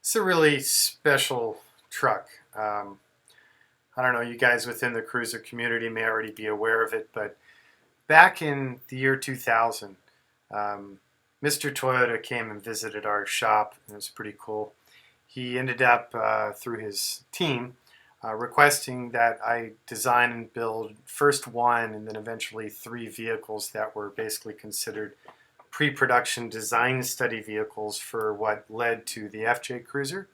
It's a really special truck. I don't know, you guys within the cruiser community may already be aware of it, but back in the year 2000, Mr. Toyota came and visited our shop, and it was pretty cool. He ended up, through his team, requesting that I design and build first one and then eventually three vehicles that were basically considered pre-production design study vehicles for what led to the FJ Cruiser.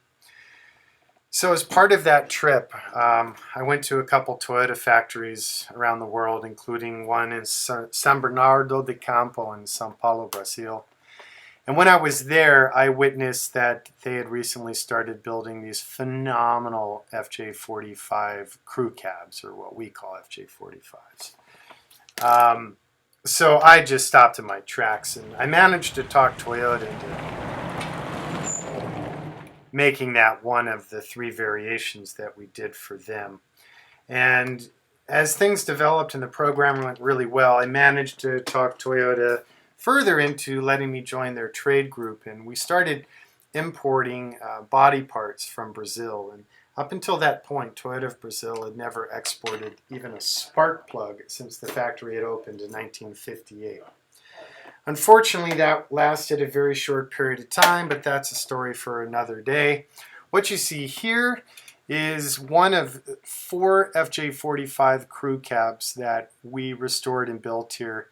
So as part of that trip, I went to a couple Toyota factories around the world, including one in San Bernardo de Campo in Sao Paulo, Brazil. And when I was there, I witnessed that they had recently started building these phenomenal FJ45 crew cabs, or what we call FJ45s. So I just stopped in my tracks, and I managed to talk Toyota into making that one of the three variations that we did for them. And as things developed and the program went really well, I managed to talk Toyota further into letting me join their trade group, and we started importing body parts from Brazil. And up until that point, Toyota of Brazil had never exported even a spark plug since the factory had opened in 1958. Unfortunately, that lasted a very short period of time, but that's a story for another day. What you see here is one of four FJ45 crew cabs that we restored and built here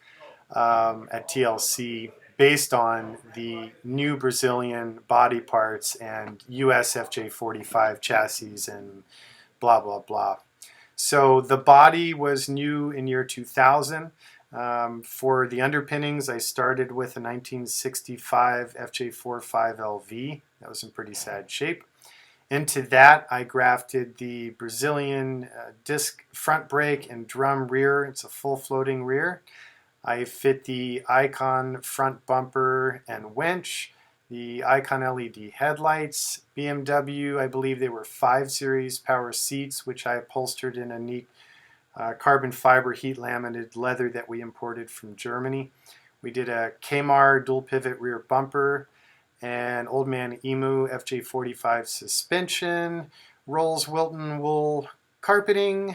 at TLC based on the new Brazilian body parts and US FJ45 chassis and blah, blah, blah. So the body was new in year 2000. For the underpinnings, I started with a 1965 FJ45 LV. That was in pretty sad shape. Into that, I grafted the Brazilian disc front brake and drum rear. It's a full floating rear. I fit the Icon front bumper and winch, the Icon LED headlights, BMW, I believe they were 5 Series power seats, which I upholstered in a neat carbon fiber heat laminated leather that we imported from Germany. We did a Kmar dual pivot rear bumper, and Old Man Emu FJ45 suspension, Rolls Wilton wool carpeting,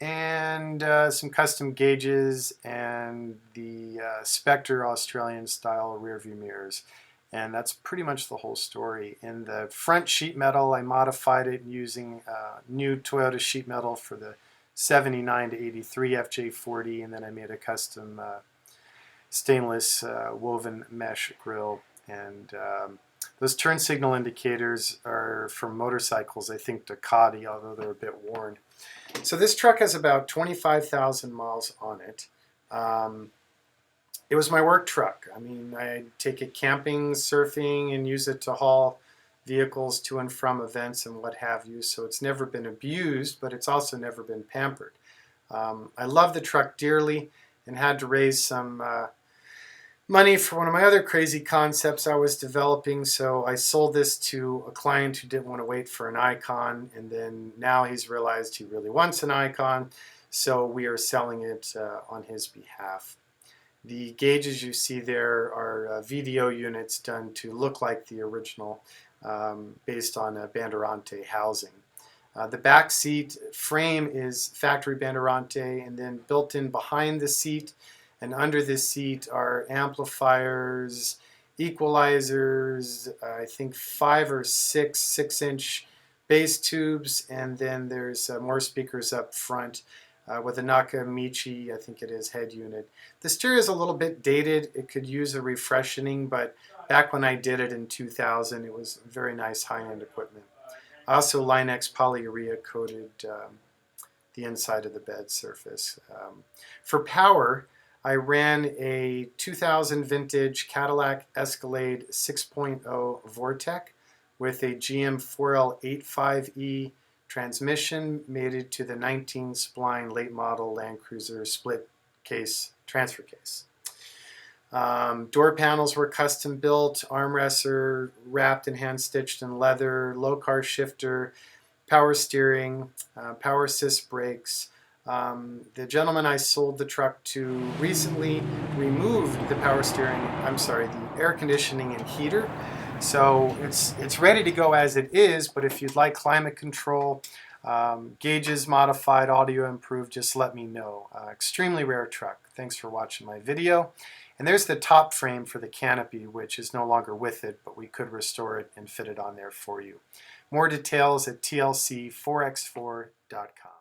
and some custom gauges, and the Spectre Australian style rear view mirrors. And that's pretty much the whole story. In the front sheet metal, I modified it using new Toyota sheet metal for the 79 to 83 FJ40, and then I made a custom stainless woven mesh grille. And those turn signal indicators are from motorcycles, I think Ducati, although they're a bit worn. So this truck has about 25,000 miles on it. It was my work truck. I mean, I take it camping, surfing, and use it to haul vehicles to and from events and what have you. So it's never been abused, but it's also never been pampered. I love the truck dearly and had to raise some money for one of my other crazy concepts I was developing. So I sold this to a client who didn't want to wait for an Icon, and then now he's realized he really wants an Icon. So we are selling it on his behalf. The gauges you see there are VDO units done to look like the original, based on a Bandeirante housing. The back seat frame is factory Bandeirante, and then built in behind the seat and under the seat are amplifiers, equalizers, I think 5 or 6 6-inch bass tubes, and then there's more speakers up front with a Nakamichi, I think it is, head unit. The stereo is a little bit dated. It could use a refreshening, but back when I did it in 2000, it was very nice high-end equipment. I also Line-X polyurea coated the inside of the bed surface. For power, I ran a 2000 vintage Cadillac Escalade 6.0 Vortec with a GM 4L85E transmission mated to the 19 spline late model Land Cruiser split case transfer case. Door panels were custom built, armrests are wrapped and hand stitched in leather, low car shifter, power steering, power assist brakes. The gentleman I sold the truck to recently removed the power steering, the air conditioning and heater. So it's ready to go as it is, but if you'd like climate control, gauges modified, audio improved, just let me know. Extremely rare truck. Thanks for watching my video. And there's the top frame for the canopy, which is no longer with it, but we could restore it and fit it on there for you. More details at TLC4x4.com.